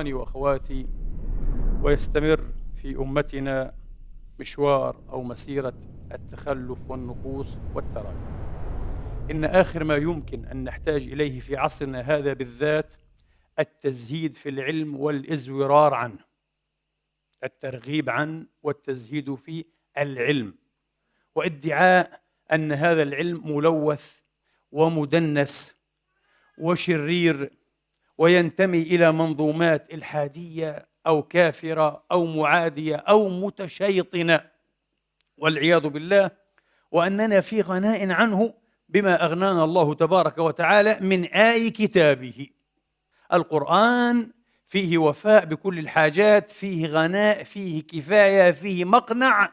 إخواني وأخواتي، ويستمر في أمتنا مشوار أو مسيرة التخلف والنقوص والتراجع. إن آخر ما يمكن أن نحتاج إليه في عصرنا هذا بالذات التزهيد في العلم والإزورار عنه، الترغيب عنه والتزهيد في العلم، وادعاء أن هذا العلم ملوث ومدنس وشرير وينتمي إلى منظومات إلحادية أو كافرة أو معادية أو متشيطنة والعياذ بالله، وأننا في غناء عنه بما أغنانا الله تبارك وتعالى من آي كتابه. القرآن فيه وفاء بكل الحاجات، فيه غناء، فيه كفاية، فيه مقنع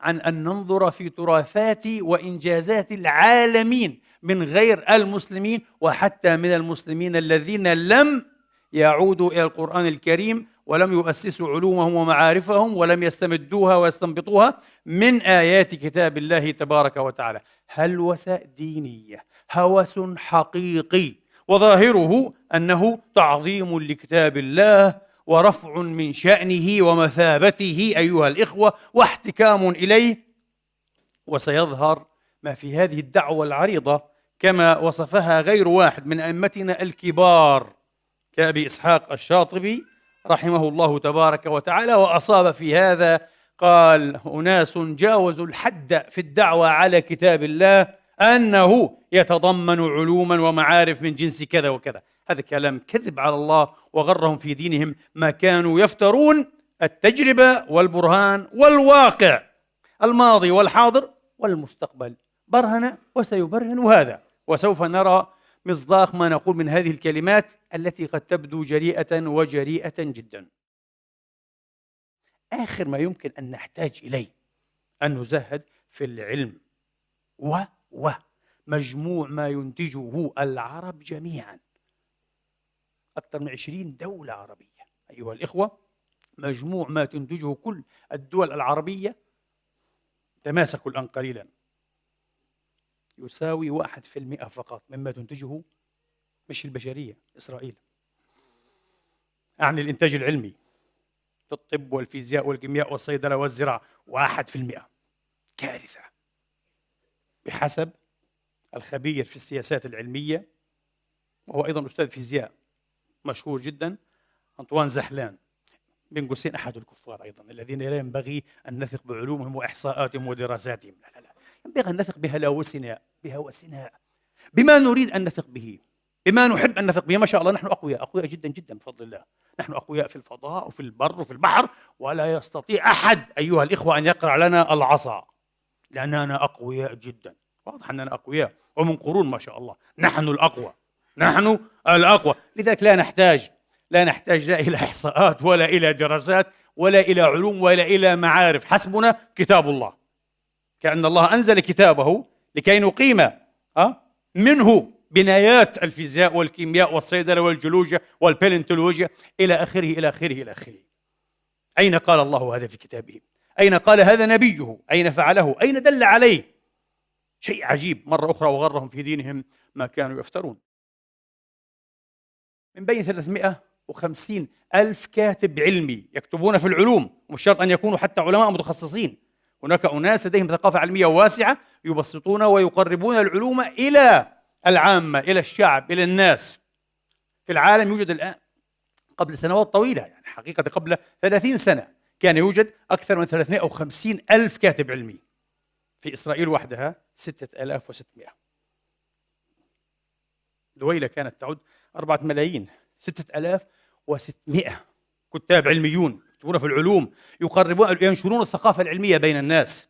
عن أن ننظر في تراثات وإنجازات العالمين من غير المسلمين، وحتى من المسلمين الذين لم يعودوا إلى القرآن الكريم ولم يؤسسوا علومهم ومعارفهم ولم يستمدوها ويستنبطوها من آيات كتاب الله تبارك وتعالى. هلوسة دينية، هوس حقيقي، وظاهره أنه تعظيم لكتاب الله ورفع من شأنه ومثابته أيها الإخوة واحتكام إليه. وسيظهر ما في هذه الدعوة العريضة كما وصفها غير واحد من أئمتنا الكبار كأبي إسحاق الشاطبي رحمه الله تبارك وتعالى، وأصاب في هذا. قال: أناس جاوزوا الحد في الدعوة على كتاب الله أنه يتضمن علوما ومعارف من جنس كذا وكذا. هذا كلام كذب على الله، وغرهم في دينهم ما كانوا يفترون. التجربة والبرهان والواقع الماضي والحاضر والمستقبل برهن وسيبرهن هذا، وسوف نرى مصداق ما نقول من هذه الكلمات التي قد تبدو جريئة وجريئة جدا. آخر ما يمكن أن نحتاج إليه أن نزهد في العلم ومجموع ما ينتجه العرب جميعا، أكثر من 20 دولة عربية أيها الإخوة، مجموع ما تنتجه كل الدول العربية، تماسكوا الآن قليلا، يساوي 1% فقط مما تنتجه مش البشرية، إسرائيل. أعني الإنتاج العلمي في الطب والفيزياء والكيمياء والصيدلة والزراعة 1%. كارثة. بحسب الخبير في السياسات العلمية، وهو أيضا أستاذ فيزياء مشهور جدا، أنطوان زحلان، بين قوسين أحد الكفار أيضا الذين لا ينبغي أن نثق بعلومهم وإحصاءاتهم ودراساتهم، لا، ينبغي أن نثق بهوسنا بما نريد أن نثق به، بما نحب أن نثق به. ما شاء الله نحن أقوياء جدا جدا بفضل الله، نحن أقوياء في الفضاء وفي البر وفي البحر، ولا يستطيع أحد أيها الإخوة أن يقرع لنا العصا، لأننا أقوياء جدا. واضح أننا أقوياء ومن قرون ما شاء الله، نحن الأقوى. لذلك لا نحتاج لا إلى إحصاءات ولا إلى دراسات ولا إلى علوم ولا إلى معارف، حسبنا كتاب الله. كأن الله أنزل كتابه لكي نقيم منه بنايات الفيزياء والكيمياء والصيدلة والجيولوجيا والبالنتولوجيا إلى آخره. أين قال الله هذا في كتابه؟ أين قال هذا نبيه؟ أين فعله؟ أين دل عليه؟ شيء عجيب. مرة أخرى: وغرهم في دينهم ما كانوا يفترون. من بين 350 ألف كاتب علمي يكتبون في العلوم، ومش شرط أن يكونوا حتى علماء متخصصين، هناك أناس لديهم ثقافة علمية واسعة يبسطون ويقربون العلوم إلى العامة، إلى الشعب، إلى الناس. في العالم يوجد الآن، قبل سنوات طويلة، يعني حقيقة قبل 30 سنة كان يوجد أكثر من 350 ألف كاتب علمي. في إسرائيل وحدها 6600. دويلة كانت تعد 4 ملايين، 6600 كتاب علميون يكتبون في العلوم، ينشرون الثقافة العلمية بين الناس،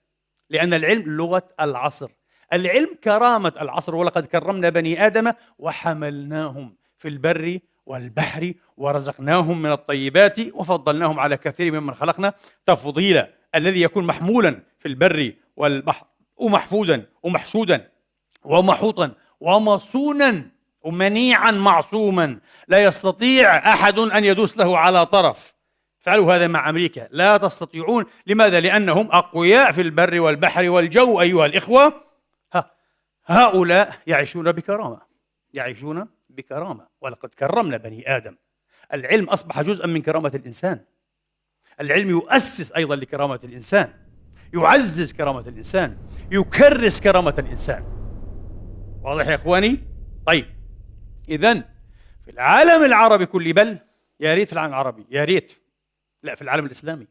لأن العلم لغة العصر، العلم كرامة العصر. ولقد كرمنا بني آدم وحملناهم في البر والبحر ورزقناهم من الطيبات وفضلناهم على كثير ممن خلقنا تفضيلا. الذي يكون محمولا في البر والبحر ومحفوظا ومحسودا ومحوطا ومصونا ومنيعا معصوما، لا يستطيع أحد أن يدوس له على طرف. فعلوا هذا مع أمريكا، لا تستطيعون. لماذا؟ لأنهم أقوياء في البر والبحر والجو أيها الإخوة. هؤلاء يعيشون بكرامة، ولقد كرمنا بني آدم. العلم أصبح جزءا من كرامة الإنسان. العلم يؤسس أيضا لكرامة الإنسان، يعزز كرامة الإنسان، يكرس كرامة الإنسان. واضح يا إخواني؟ طيب، إذن في العالم العربي كله، بل يا ريت في العالم العربي، يا ريت لا، في العالم الإسلامي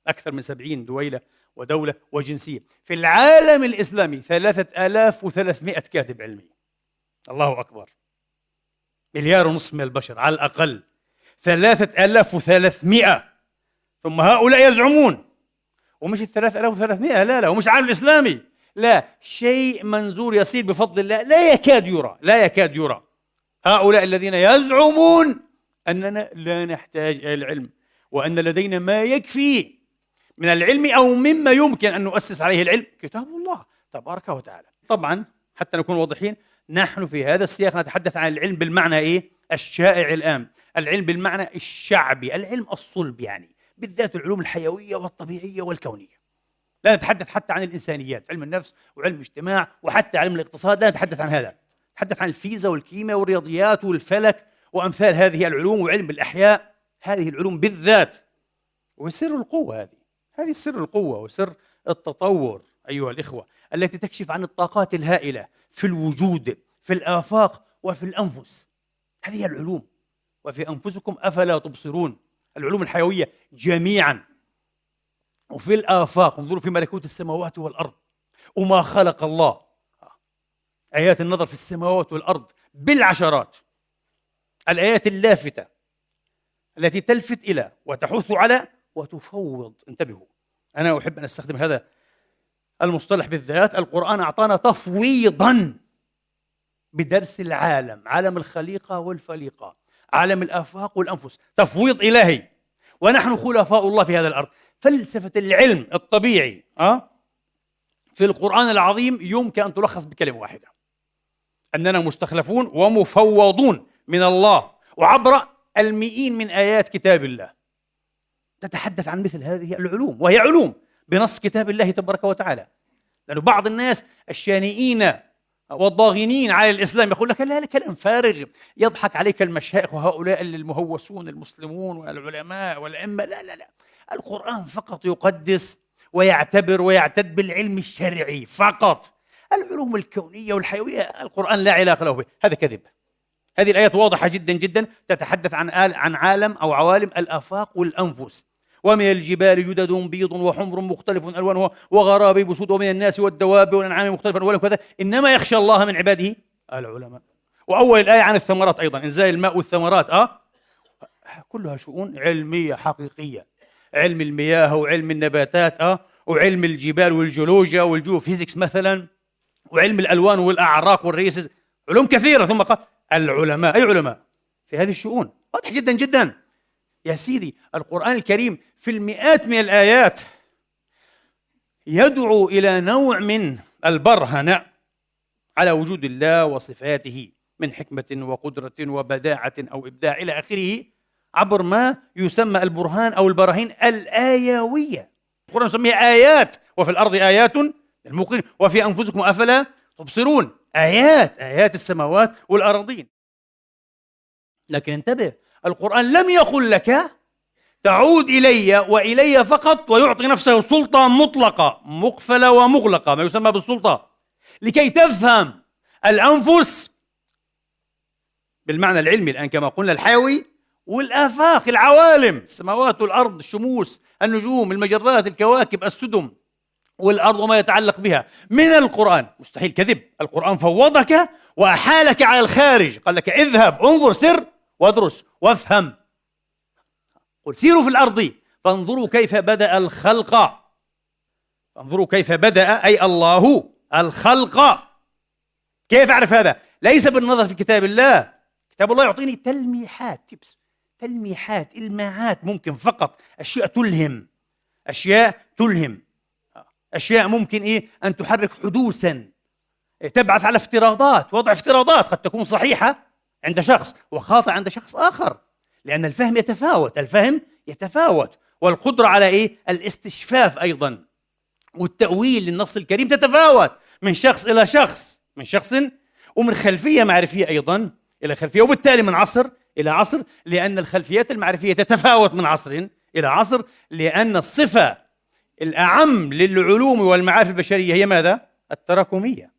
أكثر من 70 دويلة ودولة وجنسية. في العالم الإسلامي 3300 كاتب علمي. الله أكبر. 1.5 مليار من البشر على الأقل، 3300. ثم هؤلاء يزعمون، ومش 3300، لا، ومش العالم الإسلامي، لا، شيء منزور يسير بفضل الله، لا يكاد يرى، لا يكاد يرى. هؤلاء الذين يزعمون أننا لا نحتاج إلى العلم، وأن لدينا ما يكفي من العلم أو مما يمكن أن نؤسس عليه العلم، كتاب الله تبارك وتعالى. طبعا حتى نكون واضحين، نحن في هذا السياق نتحدث عن العلم بالمعنى إيه؟ الشائع الآن، العلم بالمعنى الشعبي، العلم الصلب، يعني بالذات العلوم الحيوية والطبيعية والكونية. لا نتحدث حتى عن الإنسانيات، علم النفس وعلم الاجتماع وحتى علم الاقتصاد، لا نتحدث عن هذا. نتحدث عن الفيزياء والكيمياء والرياضيات والفلك وأمثال هذه العلوم، وعلم الأحياء، هذه العلوم بالذات. وسر القوة، هذه سر القوة وسر التطور أيها الإخوة، التي تكشف عن الطاقات الهائلة في الوجود، في الآفاق وفي الأنفس. هذه العلوم. وفي أنفسكم أفلا تبصرون، العلوم الحيوية جميعا. وفي الآفاق، انظروا في ملكوت السماوات والأرض وما خلق الله، آيات النظر في السماوات والأرض بالعشرات، الآيات اللافتة التي تلفت إلى وتحث على وتفوض. انتبهوا، أنا أحب أن أستخدم هذا المصطلح بالذات. القرآن أعطانا تفويضا بدرس العالم، عالم الخليقة والفليقة، عالم الآفاق والأنفس، تفويض إلهي، ونحن خلفاء الله في هذا الأرض. فلسفة العلم الطبيعي في القرآن العظيم يمكن أن تلخص بكلمة واحدة: أننا مستخلفون ومفوضون من الله، وعبر المئين من آيات كتاب الله تتحدث عن مثل هذه العلوم، وهي علوم بنص كتاب الله تبارك وتعالى. لأن بعض الناس الشانئين والضاغنين على الإسلام يقول لك لا، كلام فارغ، يضحك عليك المشايخ وهؤلاء المهوسون المسلمون والعلماء والأئمة. لا، القرآن فقط يقدس ويعتبر ويعتد بالعلم الشرعي فقط. العلوم الكونية والحيوية القرآن لا علاقة له به، هذا كذب. هذه الآيات واضحة جدا جدا، تتحدث عن عالم أو عوالم الآفاق والأنفس. ومن الجبال جدد بيض وحمر مختلف ألوانها وغرابيب سود ومن الناس والدواب والأنعام مختلفا ألوانها وكذا، إنما يخشى الله من عباده العلماء. وأول الآية عن الثمرات أيضا، إنزال الماء والثمرات، كلها شؤون علمية حقيقية، علم المياه وعلم النباتات، وعلم الجبال والجيولوجيا والجيوفيزيكس مثلا، وعلم الألوان والأعراق والريسز، علوم كثيرة. ثم قال العلماء، أي علماء في هذه الشؤون؟ واضح جدا جدا يا سيدي. القرآن الكريم في المئات من الآيات يدعو إلى نوع من البرهنة على وجود الله وصفاته من حكمة وقدرة وبداعة أو إبداع إلى آخره، عبر ما يسمى البرهان أو البراهين الآيوية. القرآن يسميها آيات، وفي الأرض آيات للموقنين وفي أنفسكم أفلا تبصرون. آيات السماوات والأراضين. لكن انتبه، القرآن لم يقل لك تعود إلي وإلي فقط ويعطي نفسه سلطة مطلقة مقفلة ومغلقة، ما يسمى بالسلطة، لكي تفهم الأنفس بالمعنى العلمي الآن كما قلنا الحيوي، والآفاق العوالم، السماوات والأرض، الشموس، النجوم، المجرات، الكواكب، السدم والأرض وما يتعلق بها من القرآن. مستحيل، كذب. القرآن فوضك وأحالك على الخارج، قال لك اذهب انظر سر وادرس وافهم. قل سيروا في الأرض فانظروا كيف بدأ الخلق. فانظروا كيف بدأ أي الله الخلق. كيف أعرف هذا؟ ليس بالنظر في كتاب الله. كتاب الله يعطيني تلميحات، تبس، تلميحات، إلماعات، ممكن فقط أشياء تلهم، أشياء ممكن أن تحرك حدوثا، تبعث على افتراضات، وضع افتراضات قد تكون صحيحة عند شخص وخاطئة عند شخص آخر، لأن الفهم يتفاوت، والقدرة على الاستشفاف أيضا والتأويل للنص الكريم تتفاوت من شخص إلى شخص، من شخص ومن خلفية معرفية أيضا إلى خلفية، وبالتالي من عصر إلى عصر، لأن الخلفيات المعرفية تتفاوت من عصر إلى عصر، لأن الصفة الأعم للعلوم والمعارف البشرية هي ماذا؟ التراكمية،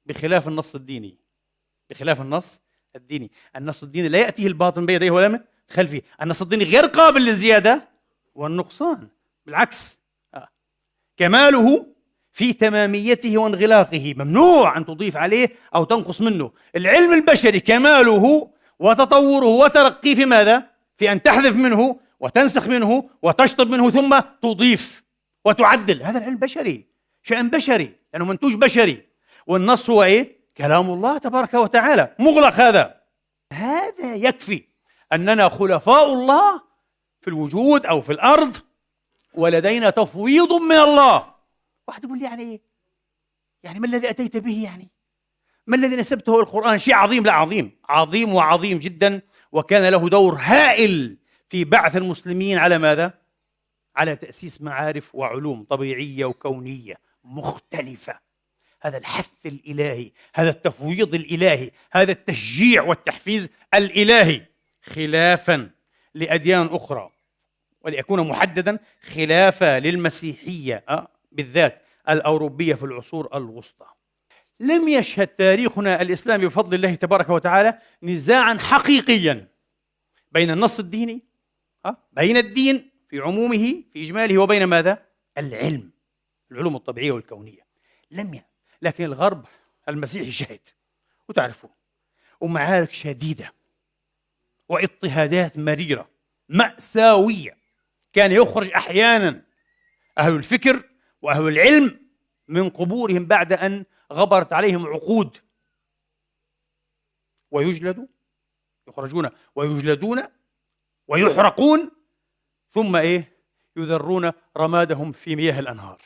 بخلاف النص الديني. بخلاف النص الديني، النص الديني لا يأتيه الباطن بين يديه ولا من خلفه. النص الديني غير قابل للزيادة والنقصان، بالعكس كماله في تماميته وانغلاقه، ممنوع أن تضيف عليه أو تنقص منه. العلم البشري كماله وتطوره وترقيه في ماذا؟ في أن تحذف منه وتنسخ منه وتشطب منه ثم تضيف وتعدل. هذا العلم البشري، شأن بشري، لأنه منتوج بشري، والنص هو إيه؟ كلام الله تبارك وتعالى مغلق. هذا يكفي أننا خلفاء الله في الوجود أو في الأرض، ولدينا تفويض من الله. واحد يقول لي يعني إيه؟ يعني ما الذي أتيت به؟ يعني ما الذي نسبته القرآن؟ شيء عظيم. لا، عظيم، عظيم وعظيم جدا، وكان له دور هائل في بعث المسلمين على ماذا؟ على تأسيس معارف وعلوم طبيعية وكونية مختلفة. هذا الحث الإلهي، هذا التفويض الإلهي، هذا التشجيع والتحفيز الإلهي، خلافا لأديان أخرى، وليكون محددا خلافا للمسيحية بالذات الأوروبية في العصور الوسطى. لم يشهد تاريخنا الإسلامي بفضل الله تبارك وتعالى نزاعا حقيقيا بين النص الديني، بين الدين في عمومه في إجماله، وبين ماذا؟ العلوم الطبيعية والكونية. لكن الغرب المسيحي شهد، وتعرفون، ومعارك شديدة واضطهادات مريرة مأساوية. كان يخرج أحيانا أهل الفكر وأهل العلم من قبورهم بعد أن غبرت عليهم عقود، يخرجون ويجلدون ويحرقون، ثم يذرون رمادهم في مياه الأنهار،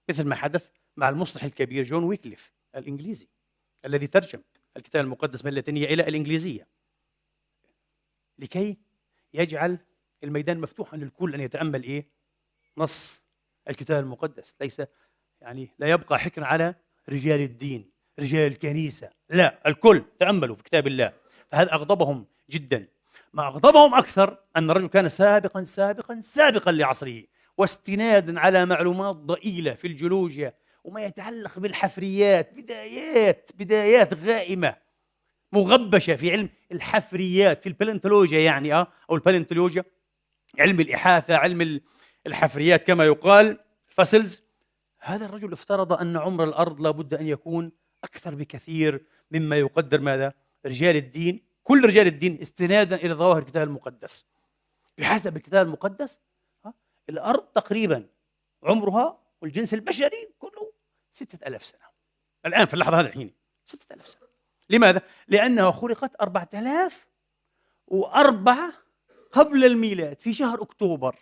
مثل ما حدث مع المصلح الكبير جون ويكليف الإنجليزي الذي ترجم الكتاب المقدس من اللاتينية إلى الإنجليزية لكي يجعل الميدان مفتوحا للكل أن يتأمل نص الكتاب المقدس. ليس لا يبقى حكر على رجال الدين، رجال الكنيسة، لا، الكل تأملوا في كتاب الله. فهذا أغضبهم جدا. ما أغضبهم أكثر أن الرجل كان سابقا لعصره، واستنادا على معلومات ضئيلة في الجيولوجيا وما يتعلق بالحفريات، بدايات غائمة مغبشة في علم الحفريات، في البالنتولوجيا أو البالنتولوجيا، علم الإحاثة، علم الحفريات كما يقال، فاسلز. هذا الرجل افترض أن عمر الأرض لابد أن يكون أكثر بكثير مما يقدر ماذا؟ رجال الدين، كل رجال الدين، استنادا إلى ظواهر الكتاب المقدس. بحسب الكتاب المقدس الأرض تقريبا عمرها والجنس البشري كله 6000 سنة الآن في اللحظة هذه الحين، 6000 سنة. لماذا؟ لأنها خلقت 4004 قبل الميلاد في شهر أكتوبر،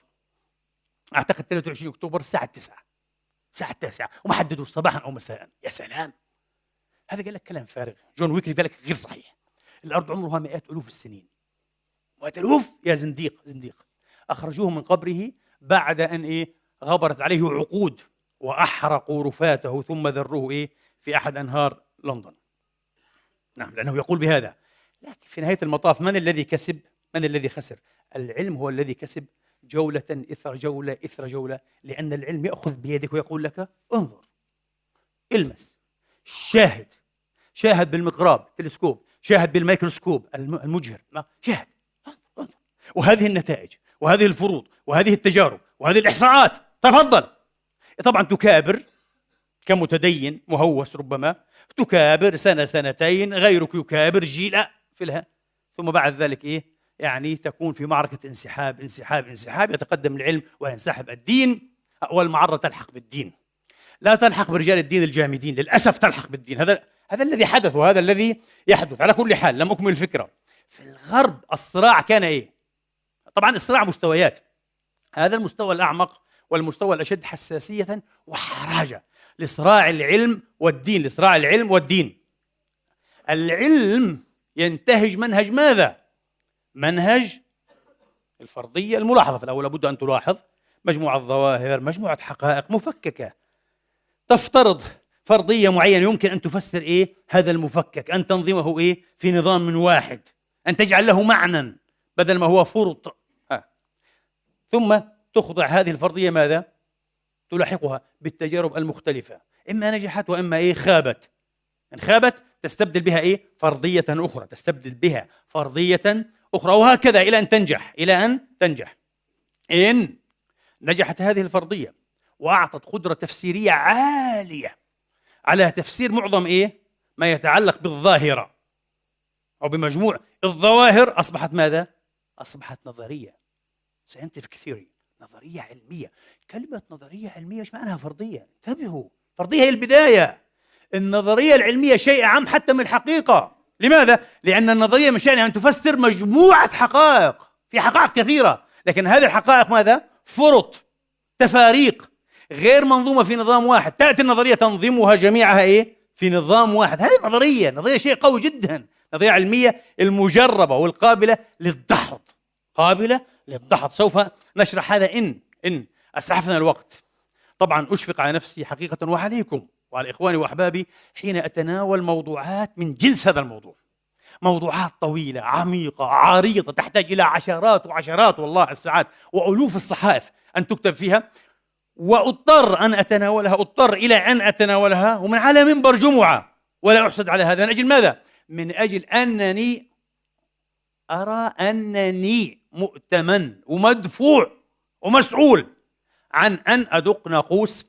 أعتقد 23 أكتوبر الساعة 9 وما حددوا صباحا أو مساء. يا سلام، هذا قال لك كلام فارغ. جون ويكلي قال لك غير صحيح. الأرض عمرها 100,000 السنين. 100,000 يا زنديق. أخرجوه من قبره بعد أن غبرت عليه عقود، وأحرقوا رفاته ثم ذروه في أحد أنهار لندن. نعم، لأنه يقول بهذا. لكن في نهاية المطاف من الذي كسب؟ من الذي خسر؟ العلم هو الذي كسب، جولة إثر جولة إثر جولة، لأن العلم يأخذ بيدك ويقول لك انظر، المس، شاهد بالمقراب، تلسكوب، شاهد بالميكروسكوب المجهر، شاهد، انظر. وهذه النتائج وهذه الفروض وهذه التجارب وهذه الإحصاءات، تفضل. طبعا تكابر كمتدين مهوس، ربما تكابر سنة سنتين، غيرك يكابر جيل فيها، ثم بعد ذلك تكون في معركة انسحاب، يتقدم العلم وينسحب الدين، والمعرة تلحق بالدين، لا تلحق برجال الدين الجامدين، للأسف تلحق بالدين. هذا الذي حدث وهذا الذي يحدث. على كل حال، لم أكمل الفكرة. في الغرب الصراع كان طبعا الصراع مستويات، هذا المستوى الأعمق والمستوى الأشد حساسية وحراجة لصراع العلم والدين. العلم ينتهج منهج ماذا؟ منهج الفرضية الملاحظة. في الأول لابد أن تلاحظ مجموعة ظواهر، مجموعة حقائق مفككة، تفترض فرضية معينة، يمكن أن تفسر هذا المفكك، أن تنظمه في نظام من واحد. أن تجعل له معنى بدل ما هو فرط. ثم تخضع هذه الفرضية ماذا؟ تلاحقها بالتجارب المختلفة، إما نجحت وإما خابت. إن خابت تستبدل بها فرضية أخرى، تستبدل بها فرضية أخرى، وهكذا إلى أن تنجح، إلى أن تنجح. إن نجحت هذه الفرضية وأعطت قدرة تفسيرية عالية على تفسير معظم ما يتعلق بالظاهرة أو بمجموع الظواهر، أصبحت ماذا؟ أصبحت نظرية scientific theory، نظرية علمية. كلمة نظرية علمية مش معناها فرضية، انتبهوا، فرضية هي البداية. النظرية العلمية شيء أعم حتى من الحقيقة. لماذا؟ لأن النظرية من شأنها أن تفسر مجموعة حقائق، في حقائق كثيرة، لكن هذه الحقائق ماذا؟ فرط، تفاريق، غير منظومة في نظام واحد. تأتي النظرية تنظيمها جميعها في نظام واحد. هذه نظرية شيء قوي جدا، نظرية علمية المجربة والقابلة للدحض، قابلة للدحض. سوف نشرح هذا إن أسعفنا الوقت. طبعا أشفق على نفسي حقيقة وعليكم وعلى إخواني وأحبابي حين أتناول موضوعات من جنس هذا الموضوع، موضوعات طويلة عميقة عريضة تحتاج إلى عشرات وعشرات والله الساعات وألوف الصحائف أن تكتب فيها، وأضطر أن أتناولها، أضطر إلى أن أتناولها ومن على منبر جمعة، ولا أحسد على هذا. من أجل ماذا؟ من أجل أنني أرى أنني مؤتمن ومدفوع ومسؤول عن أن أدق ناقوس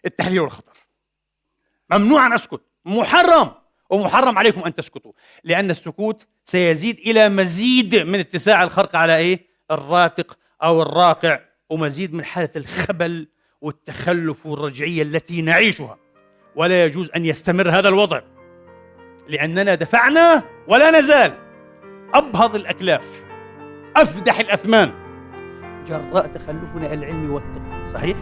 التحليل والخطر. ممنوع أن أسكت، محرم، ومحرم عليكم أن تسكتوا، لأن السكوت سيزيد إلى مزيد من اتساع الخرق على الراتق أو الراقع، ومزيد من حالة الخبل والتخلف والرجعية التي نعيشها. ولا يجوز أن يستمر هذا الوضع، لأننا دفعنا ولا نزال أبهض الأكلاف، أفدح الأثمان جراء تخلفنا العلمي والتقني. صحيح؟